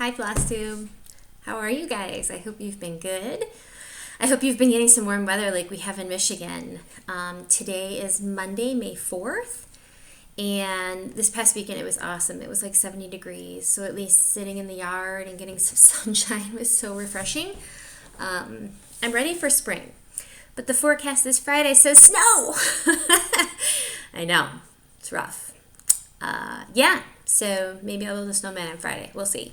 Hi Flosstube. How are you guys? I hope you've been good. I hope you've been getting some warm weather like we have in Michigan. Today is Monday, May 4th, and this past weekend it was awesome. It was like 70 degrees, so at least sitting in the yard and getting some sunshine was so refreshing. I'm ready for spring, but the forecast this Friday says snow. I know, it's rough. Yeah, so maybe I'll build a snowman on Friday. We'll see.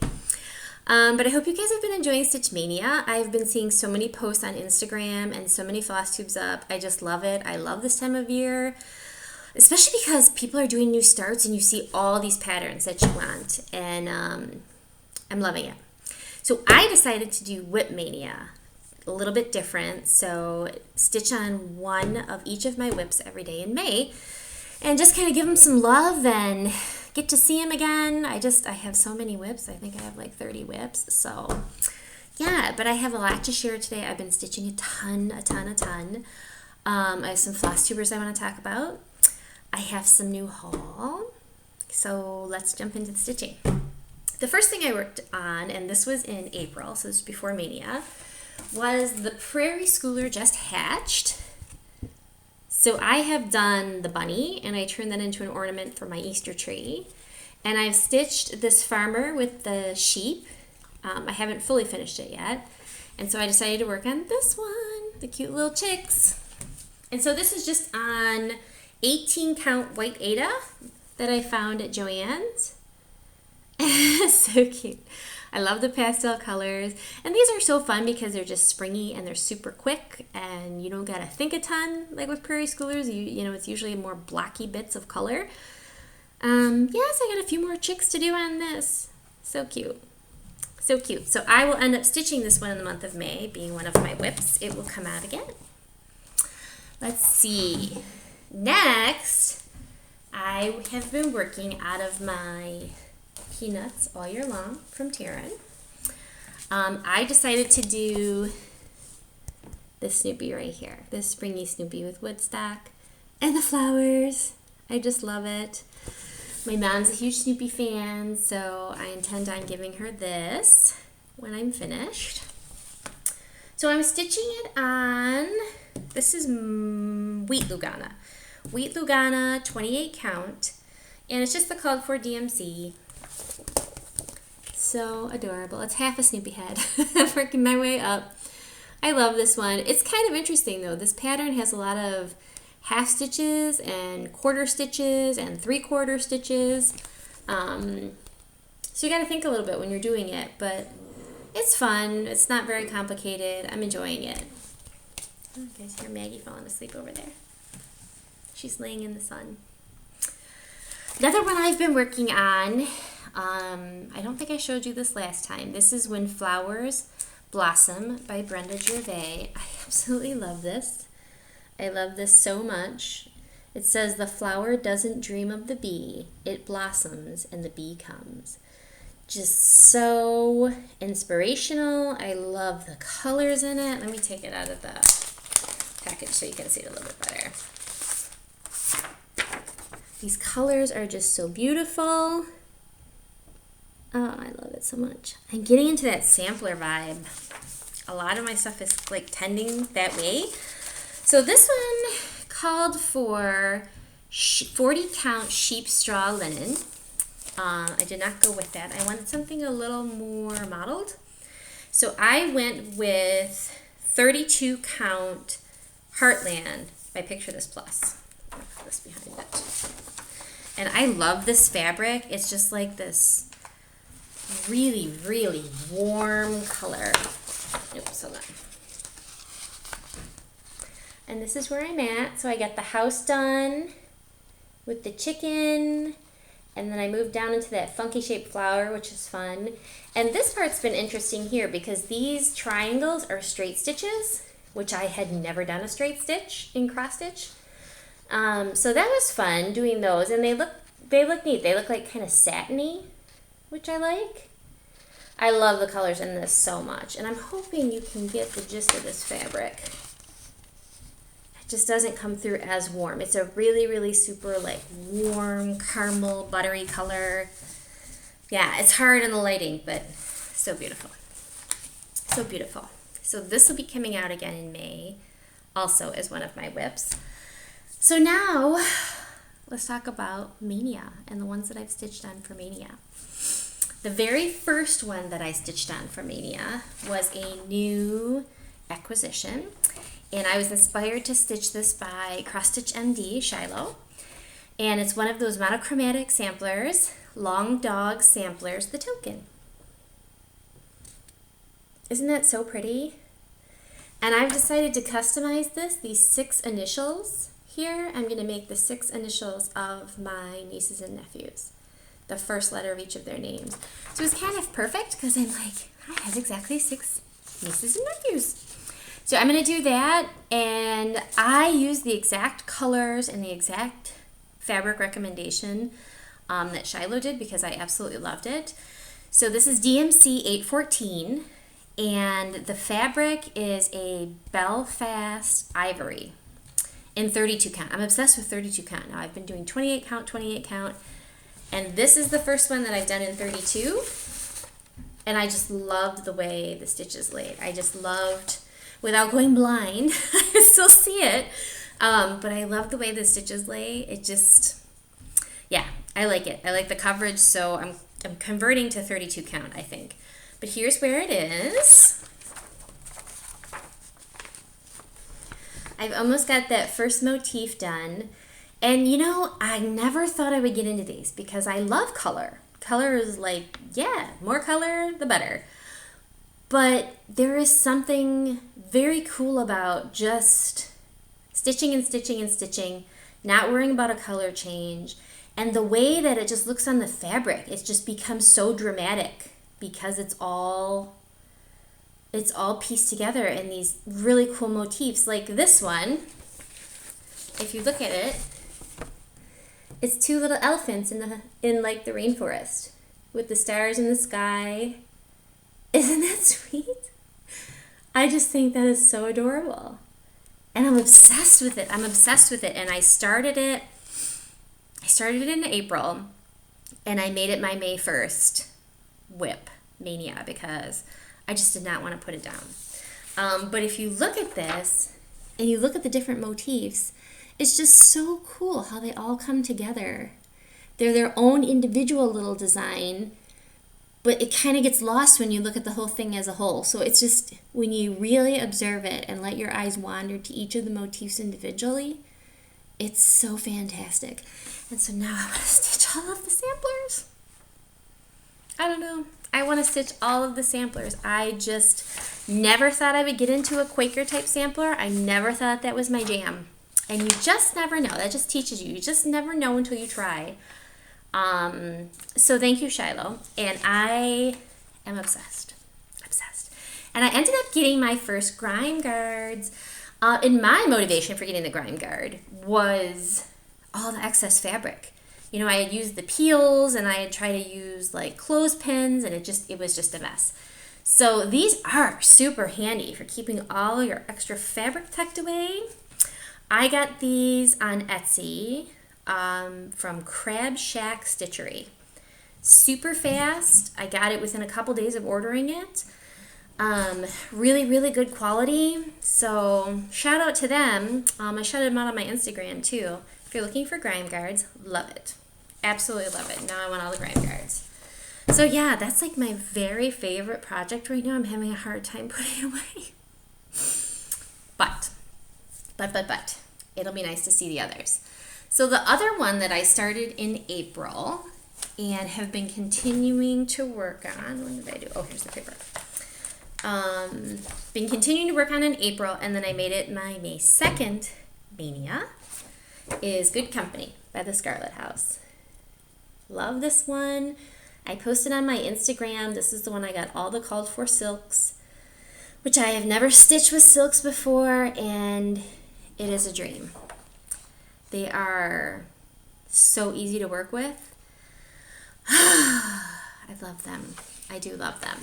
But I hope you guys have been enjoying Stitch Mania. I've been seeing so many posts on Instagram and so many Flosstubes up. I just love it. I love this time of year, especially because people are doing new starts and you see all these patterns that you want. And I'm loving it. So I decided to do WIP Maynia, a little bit different. So stitch on one of each of my WIPs every day in May and just kind of give them some love and get to see them again. I have so many WIPs. I think I have like 30 WIPs. So yeah, but I have a lot to share today. I've been stitching a ton. I have some Flosstubers I want to talk about. I have some new haul. So let's jump into the stitching. The first thing I worked on, and this was in April, so this was before Mania, was the Prairie Schooler Just Hatched. So I have done the bunny, and I turned that into an ornament for my Easter tree. And I've stitched this farmer with the sheep. I haven't fully finished it yet. And so I decided to work on this one, the cute little chicks. And so this is just on 18 count white Aida that I found at Joann's. So cute. I love the pastel colors, and these are so fun because they're just springy and they're super quick, and you don't gotta think a ton like with Prairie Schoolers. You know, it's usually more blocky bits of color. Yes, I got a few more chicks to do on this. So cute. So cute. So I will end up stitching this one in the month of May, being one of my WIPs. It will come out again. Let's see. Next, I have been working out of my Peanuts all year long from Taryn. I decided to do this Snoopy right here, this springy Snoopy with Woodstock and the flowers. I just love it. My mom's a huge Snoopy fan, so I intend on giving her this when I'm finished. So I'm stitching it on, this is Wheat Lugana 28 count, and it's just the called for DMC. So adorable. It's half a Snoopy head. I'm working my way up. I love this one. It's kind of interesting though. This pattern has a lot of half stitches and quarter stitches and 3/4 stitches. So you got to think a little bit when you're doing it, but it's fun. It's not very complicated. I'm enjoying it. Oh, you guys hear Maggie falling asleep over there. She's laying in the sun. Another one I've been working on, I don't think I showed you this last time. This is When Flowers Blossom by Brenda Gervais. I absolutely love this. I love this so much. It says, the flower doesn't dream of the bee. It blossoms and the bee comes. Just so inspirational. I love the colors in it. Let me take it out of the package so you can see it a little bit better. These colors are just so beautiful. Oh, I love it so much. I'm getting into that sampler vibe. A lot of my stuff is like tending that way. So this one called for 40 count sheep straw linen. I did not go with that. I wanted something a little more modeled. So I went with 32 count Heartland by Picture This Plus. I'll put this behind it. And I love this fabric. It's just like this really, really warm color. Oops, hold on. And this is where I'm at. So I got the house done with the chicken, and then I moved down into that funky shaped flower, which is fun. And this part's been interesting here because these triangles are straight stitches, which I had never done a straight stitch in cross stitch. So that was fun doing those, and they look neat. They look like kind of satiny, which I like. I love the colors in this so much, and I'm hoping you can get the gist of this fabric. It just doesn't come through as warm. It's a really, really super like warm caramel buttery color. Yeah, it's hard in the lighting, but So beautiful. So beautiful. So this will be coming out again in May, also as one of my WIPs. So now, let's talk about Mania and the ones that I've stitched on for Mania. The very first one that I stitched on for Mania was a new acquisition, and I was inspired to stitch this by Cross Stitch MD, Shiloh. And it's one of those monochromatic samplers, Long Dog Samplers, the token. Isn't that so pretty? And I've decided to customize this, these 6 initials here. I'm going to make the 6 initials of my nieces and nephews, the first letter of each of their names. So it's kind of perfect because I'm like, I have exactly 6 nieces and nephews. So I'm going to do that, and I use the exact colors and the exact fabric recommendation that Shiloh did because I absolutely loved it. So this is DMC 814, and the fabric is a Belfast ivory in 32 count. I'm obsessed with 32 count now. I've been doing 28 count, and this is the first one that I've done in 32, and I just loved the way the stitches laid. I just loved, without going blind, I can still see it, but I love the way the stitches lay. It just, yeah, I like it. I like the coverage, so I'm converting to 32 count, I think. But here's where it is. I've almost got that first motif done. And you know, I never thought I would get into these because I love color. Color is like, yeah, more color, the better. But there is something very cool about just stitching and stitching and stitching, not worrying about a color change. And the way that it just looks on the fabric, it just becomes so dramatic because it's all pieced together in these really cool motifs. Like this one, if you look at it, it's 2 little elephants in like the rainforest with the stars in the sky. Isn't that sweet? I just think that is so adorable. And I'm obsessed with it. I'm obsessed with it. And I started it in April, and I made it my May 1st WIP Mania because I just did not want to put it down. But if you look at this and you look at the different motifs, it's just so cool how they all come together. They're their own individual little design, but it kind of gets lost when you look at the whole thing as a whole. So it's just, when you really observe it and let your eyes wander to each of the motifs individually, it's so fantastic. And so now I want to stitch all of the samplers. I don't know. I want to stitch all of the samplers. I just never thought I would get into a Quaker type sampler. I never thought that was my jam. And you just never know. That just teaches you. You just never know until you try. So thank you, Shiloh. And I am obsessed. Obsessed. And I ended up getting my first grime guards. And my motivation for getting the grime guard was all the excess fabric. You know, I had used the peels and I had tried to use like clothespins, and it was just a mess. So these are super handy for keeping all your extra fabric tucked away. I got these on Etsy from Crab Shack Stitchery. Super fast. I got it within a couple days of ordering it. Really, really good quality. So shout out to them. I shouted them out on my Instagram too. If you're looking for grime guards, love it. Absolutely love it. Now I want all the grime guards. So yeah, that's like my very favorite project right now. I'm having a hard time putting it away. But, it'll be nice to see the others. So the other one that I started in April and have been continuing to work on, when did I do? Oh, here's the paper. Been continuing to work on in April, and then I made it my May 2nd Mania, is Good Company by the Scarlet House. Love this one. I posted on my Instagram. This is the one I got all the called for silks, which I have never stitched with silks before, and it is a dream. They are so easy to work with. I love them. I do love them.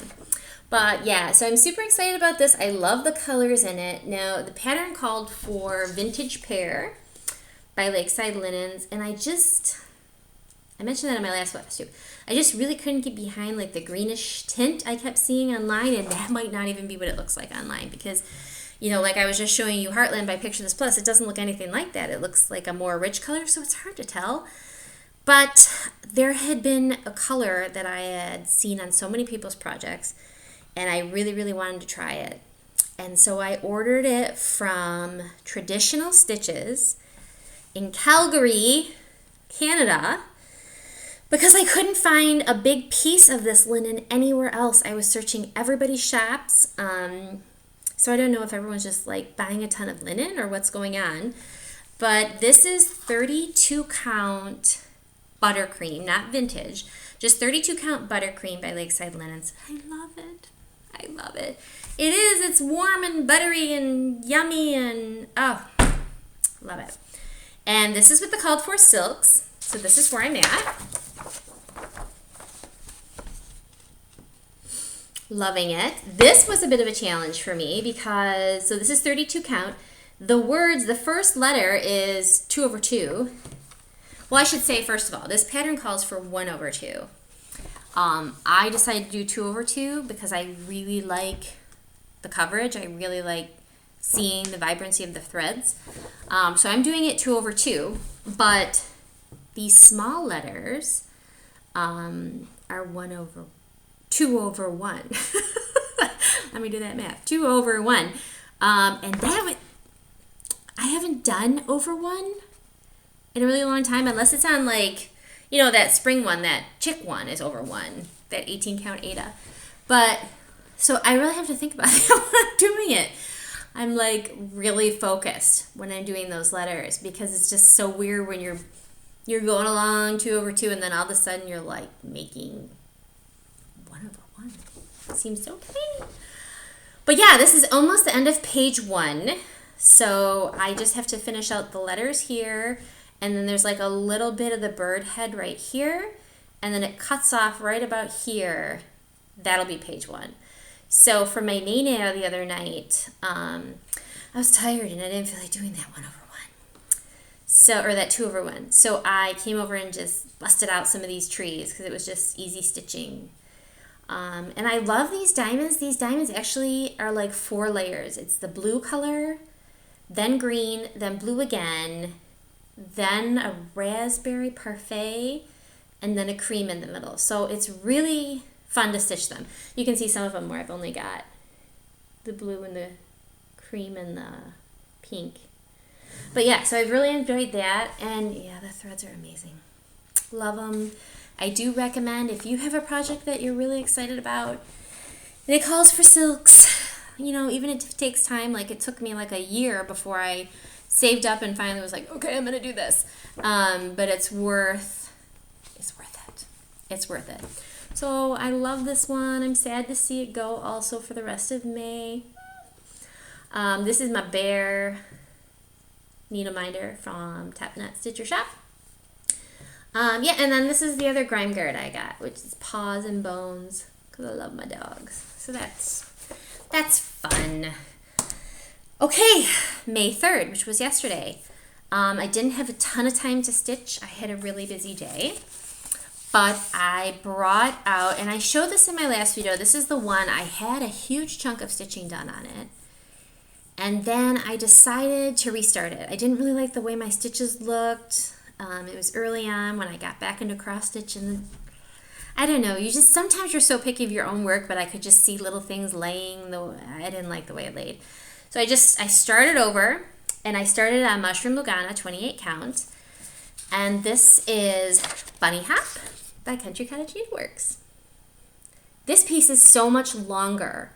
But yeah, so I'm super excited about this. I love the colors in it. Now, the pattern called for Vintage Pear by Lakeside Linens, and I mentioned that in my last Flosstube. I just really couldn't get behind like the greenish tint I kept seeing online, and that might not even be what it looks like online because, you know, like I was just showing you Heartland by Picture This Plus, it doesn't look anything like that. It looks like a more rich color, so it's hard to tell. But there had been a color that I had seen on so many people's projects, and I really, really wanted to try it. And so I ordered it from Traditional Stitches in Calgary, Canada, because I couldn't find a big piece of this linen anywhere else. I was searching everybody's shops. So I don't know if everyone's just like buying a ton of linen or what's going on. But this is 32 count buttercream, not vintage, just 32 count buttercream by Lakeside Linens. I love it. I love it. It is. It's warm and buttery and yummy and oh, love it. And this is with the called for silks. So this is where I'm at. Loving it. This was a bit of a challenge for me because, so this is 32 count. The words, the first letter is 2/2. Well, I should say, first of all, this pattern calls for 1/2. I decided to do 2/2 because I really like the coverage. I really like seeing the vibrancy of the threads. So I'm doing it 2/2, but these small letters are 2/1. Let me do that math. 2/1. And that I haven't done over 1 in a really long time, unless it's on like, you know, that spring one, that chick one is over 1, that 18 count Ada. But so I really have to think about it when I'm doing it. I'm like really focused when I'm doing those letters because it's just so weird when you're going along 2/2 and then all of a sudden you're like making 1/1. It seems so funny. But yeah, this is almost the end of page 1. So I just have to finish out the letters here. And then there's like a little bit of the bird head right here. And then it cuts off right about here. That'll be page 1. So for my mania the other night, I was tired and I didn't feel like doing that 1/1. So, or that 2/1. So I came over and just busted out some of these trees because it was just easy stitching. And I love these diamonds. These diamonds actually are like 4 layers. It's the blue color, then green, then blue again, then a raspberry parfait, and then a cream in the middle. So it's really fun to stitch them. You can see some of them where I've only got the blue and the cream and the pink. But yeah, so I've really enjoyed that. And yeah, the threads are amazing. Love them. I do recommend if you have a project that you're really excited about and it calls for silks, you know, even if it takes time, like it took me like a year before I saved up and finally was like, okay, I'm going to do this. But it's worth it. It's worth it. So I love this one. I'm sad to see it go also for the rest of May. This is my bear needle minder from Tap Nut Stitcher Shop. Yeah, and then this is the other grime guard I got, which is Paws and Bones, because I love my dogs. So that's fun. Okay, May 3rd, which was yesterday. I didn't have a ton of time to stitch. I had a really busy day. But I brought out, and I showed this in my last video, this is the one, I had a huge chunk of stitching done on it. And then I decided to restart it. I didn't really like the way my stitches looked. It was early on when I got back into cross stitch, and I don't know, sometimes you're so picky of your own work, but I could just see little things laying, I didn't like the way it laid. So I started over, and I started on Mushroom Lugana 28 count, and this is Bunny Hop by Country Cottage Needleworks. This piece is so much longer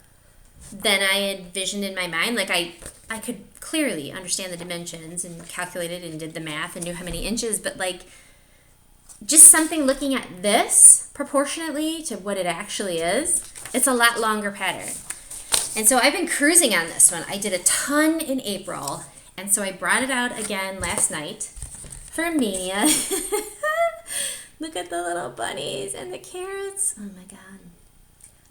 than I had envisioned in my mind. Like I could clearly understand the dimensions and calculated and did the math and knew how many inches, but like just something looking at this proportionately to what it actually is, it's a lot longer pattern. And so I've been cruising on this one. I did a ton in April, and so I brought it out again last night for Mania. Look at the little bunnies and the carrots. Oh my God.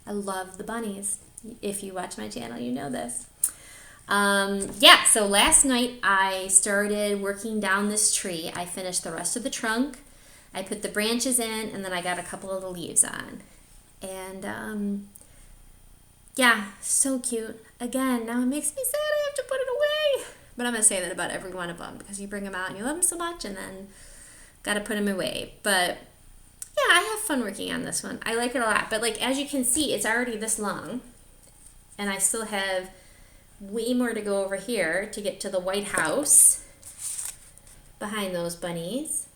I love the bunnies. If you watch my channel, you know this. Yeah, so last night I started working down this tree. I finished the rest of the trunk. I put the branches in, and then I got a couple of the leaves on. And yeah, so cute. Again, now it makes me sad I have to put it away. But I'm going to say that about every one of them because you bring them out and you love them so much and then got to put them away. But yeah, I have fun working on this one. I like it a lot. But like, as you can see, it's already this long. And I still have way more to go over here to get to the White House behind those bunnies.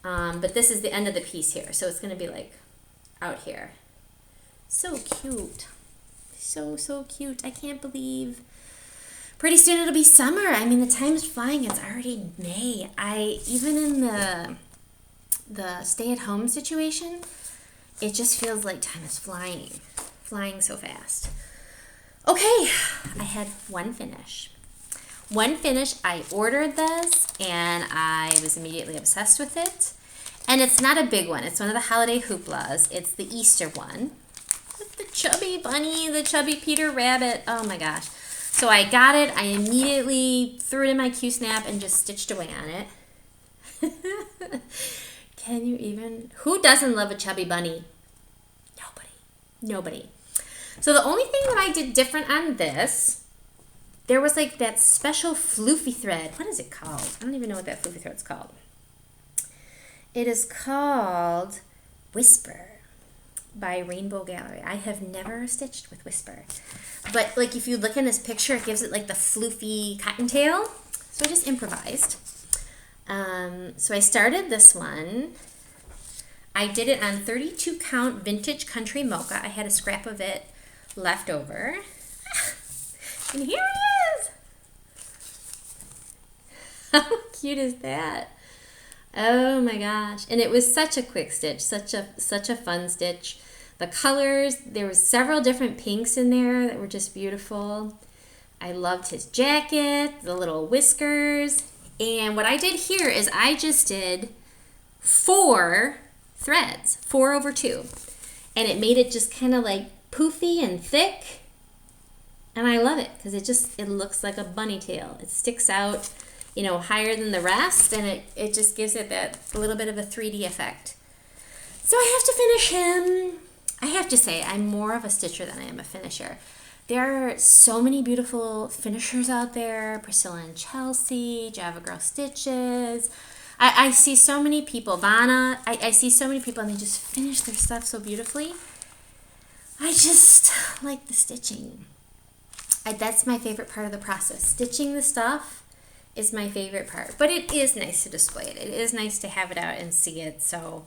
But this is the end of the piece here. So it's going to be like out here. So cute. So cute. I can't believe pretty soon it'll be summer. I mean, the time's flying. It's already May. Even in the stay-at-home situation, it just feels like time is flying so fast. Okay, I had one finish. I ordered this and I was immediately obsessed with it. And it's not a big one. It's one of the holiday hooplas. It's the Easter one. With the chubby bunny, the chubby Peter Rabbit. Oh my gosh. So I got it. I immediately threw it in my Q-snap and just stitched away on it. Can you even? Who doesn't love a chubby bunny? Nobody. So the only thing that I did different on this, there was like that special floofy thread. What is it called? I don't even know what that floofy thread's called. It is called Whisper by Rainbow Gallery. I have never stitched with Whisper. But like if you look in this picture, it gives it like the floofy cottontail. So I just improvised. So I started this one. I did it on 32 count vintage country mocha. I had a scrap of it left over. And here it is. How cute is that? Oh my gosh. And it was such a quick stitch, such a fun stitch. The colors, there was several different pinks in there that were just beautiful. I loved his jacket, the little whiskers. And what I did here is I just did 4 threads, 4 over 2. And it made it just kind of like poofy and thick. And I love it because it looks like a bunny tail. It sticks out, you know, higher than the rest, and it just gives it that little bit of a 3D effect. So I have to finish him. I have to say, I'm more of a stitcher than I am a finisher. There are so many beautiful finishers out there. Priscilla and Chelsea, Java Girl Stitches. I see so many people, Vanna, I see so many people and they just finish their stuff so beautifully. I just like the stitching. That's my favorite part of the process. Stitching the stuff is my favorite part. But it is nice to display it. It is nice to have it out and see it. So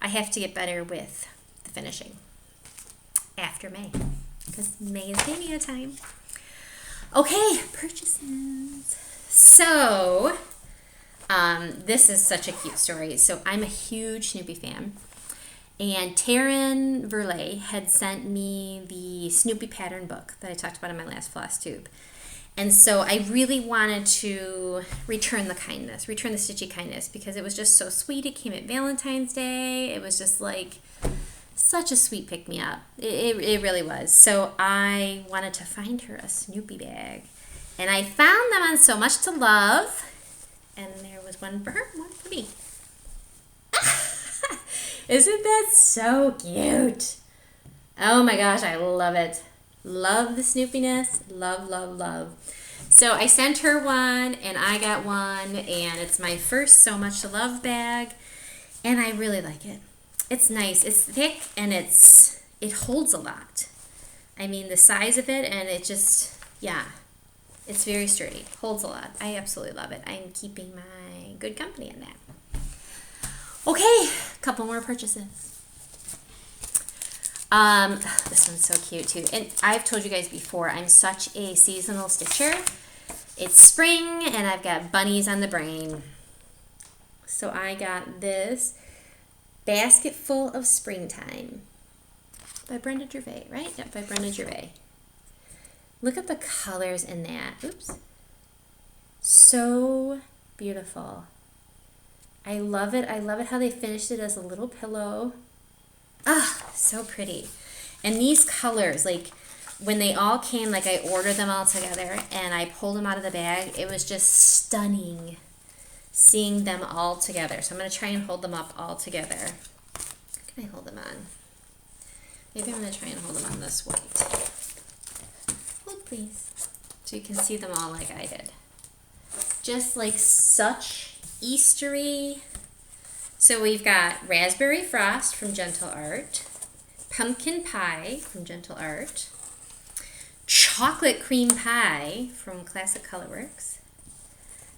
I have to get better with the finishing after May. Because May is mania time. Okay, purchases. So, this is such a cute story. So I'm a huge Snoopy fan. And Taryn Verlay had sent me the Snoopy pattern book that I talked about in my last Flosstube. And so I really wanted to return the kindness, return the stitchy kindness, because it was just so sweet. It came at Valentine's Day. It was just like such a sweet pick-me-up. It really was. So I wanted to find her a Snoopy bag. And I found them on So Much to Love. And there was one for her, one for me. Isn't that so cute? Oh my gosh, I love it. Love the Snoopiness. Love, love, love. So I sent her one and I got one, and it's my first So Much to Love bag, and I really like it. It's nice. It's thick and it holds a lot. I mean, the size of it, and it just, yeah, it's very sturdy. Holds a lot. I absolutely love it. I'm keeping my good company in that. Okay, a couple more purchases. This one's so cute too. And I've told you guys before, I'm such a seasonal stitcher. It's spring and I've got bunnies on the brain. So I got this Basket Full of Springtime by Brenda Gervais, right? Yep, by Brenda Gervais. Look at the colors in that. Oops. So beautiful. I love it. I love it how they finished it as a little pillow. Ah, so pretty. And these colors, like when they all came, like I ordered them all together and I pulled them out of the bag, it was just stunning. seeing them all together. So I'm going to try and hold them up all together. What can I hold them on? Maybe I'm going to try and hold them on this white. Hold please. So you can see them all like I did. Just like such Eastery. So we've got Raspberry Frost from Gentle Art, Pumpkin Pie from Gentle Art, Chocolate Cream Pie from Classic Colorworks,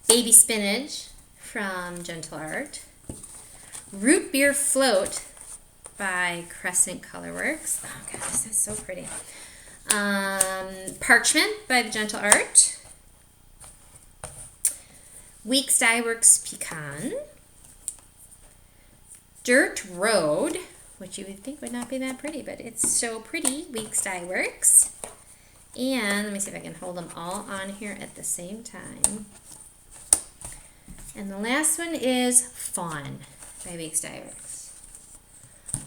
Baby Spinach from Gentle Art, Root Beer Float by Crescent Colorworks. Oh gosh, this is so pretty. Parchment by the Gentle Art, Weeks Dye Works Pecan, Dirt Road, which you would think would not be that pretty, but it's so pretty, Weeks Dye Works. And let me see if I can hold them all on here at the same time. And the last one is Fawn by Weeks Dye Works.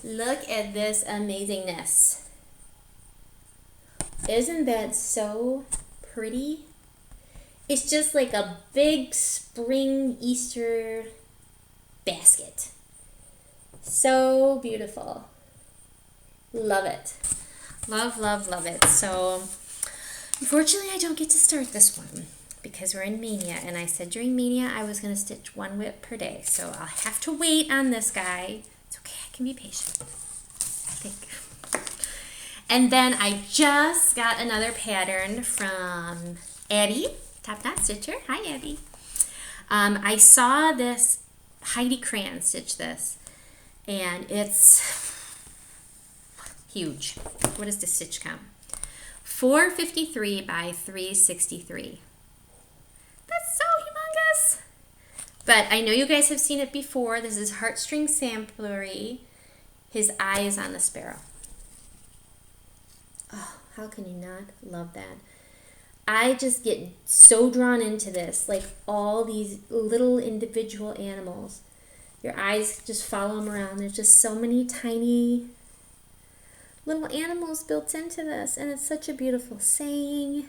Look at this amazingness. Isn't that so pretty? It's just like a big spring Easter basket. So beautiful. Love it. Love, love, love it. So unfortunately I don't get to start this one because we're in Mania, and I said during Mania I was going to stitch 1 WIP per day. So I'll have to wait on this guy. It's okay, I can be patient, I think. And then I just got another pattern from Abby, Top Knot Stitcher. Hi, Abby. I saw this Heidi Crayon stitch this, and it's huge. What does the stitch count? 453 by 363. That's so humongous. But I know you guys have seen it before. This is Heartstring Samplery. His eye is on the sparrow. Oh, how can you not love that? I just get so drawn into this, like all these little individual animals. Your eyes just follow them around. There's just so many tiny little animals built into this, and it's such a beautiful saying.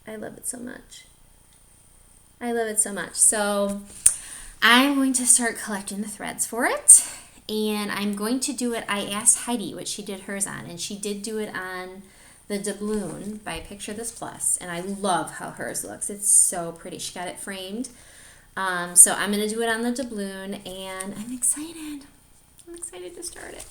I love it so much. I love it so much. So I'm going to start collecting the threads for it. And I'm going to do it, I asked Heidi what she did hers on, and she did do it on the doubloon by Picture This Plus, and I love how hers looks. It's so pretty. She got it framed. So I'm going to do it on the doubloon, and I'm excited. I'm excited to start it.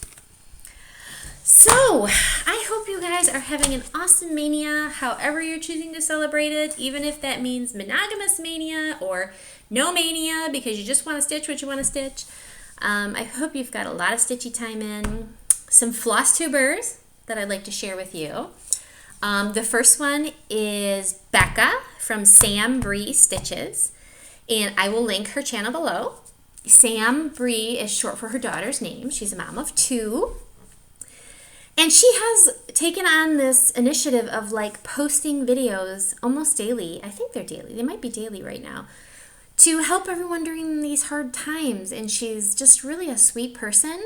So I hope you guys are having an awesome Mania, however you're choosing to celebrate it, even if that means monogamous Mania or no Mania because you just want to stitch what you want to stitch. I hope you've got a lot of stitchy time in. Some Flosstubers that I'd like to share with you. The first one is Becca from Sambriestitches, and I will link her channel below. Sambree is short for her daughter's name. She's a mom of 2. And she has taken on this initiative of like posting videos almost daily. I think they're daily. They might be daily right now, to help everyone during these hard times. And she's just really a sweet person.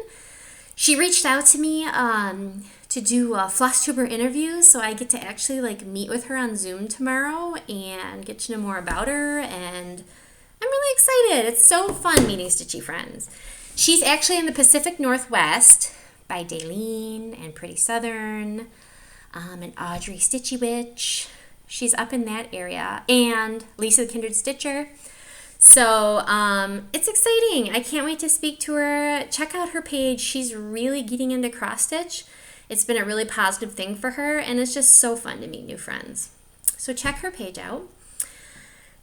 She reached out to me to do Flosstuber interviews, so I get to actually like meet with her on Zoom tomorrow and get to know more about her, and I'm really excited. It's so fun meeting stitchy friends. She's actually in the Pacific Northwest by Daleen and Pretty Southern and Audrey Stitchy Witch. She's up in that area, and Lisa the Kindred Stitcher. So it's exciting. I can't wait to speak to her. Check out her page. She's really getting into cross stitch. It's been a really positive thing for her, and it's just so fun to meet new friends. So check her page out.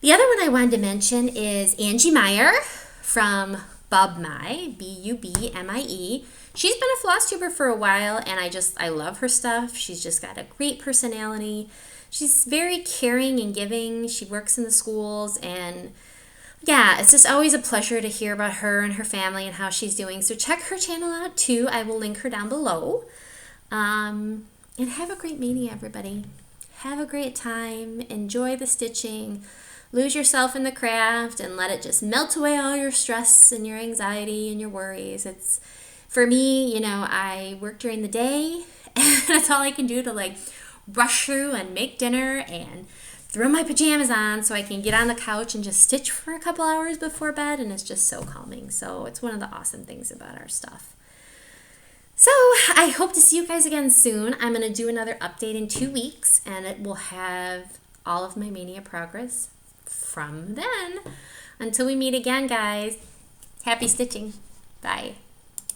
The other one I wanted to mention is Angie Meyer from Bubmie, B-U-B-M-I-E. She's been a Flosstuber for a while, and I love her stuff. She's just got a great personality. She's very caring and giving. She works in the schools, and yeah, it's just always a pleasure to hear about her and her family and how she's doing. So check her channel out too. I will link her down below. And have a great Mania, everybody. Have a great time. Enjoy the stitching. Lose yourself in the craft and let it just melt away all your stress and your anxiety and your worries. It's, for me, you know, I work during the day, and that's all I can do to like rush through and make dinner and throw my pajamas on so I can get on the couch and just stitch for a couple hours before bed, and it's just so calming. So it's one of the awesome things about our stuff. So I hope to see you guys again soon. I'm going to do another update in 2 weeks, and it will have all of my mania progress from then. Until we meet again, guys, happy stitching. Bye.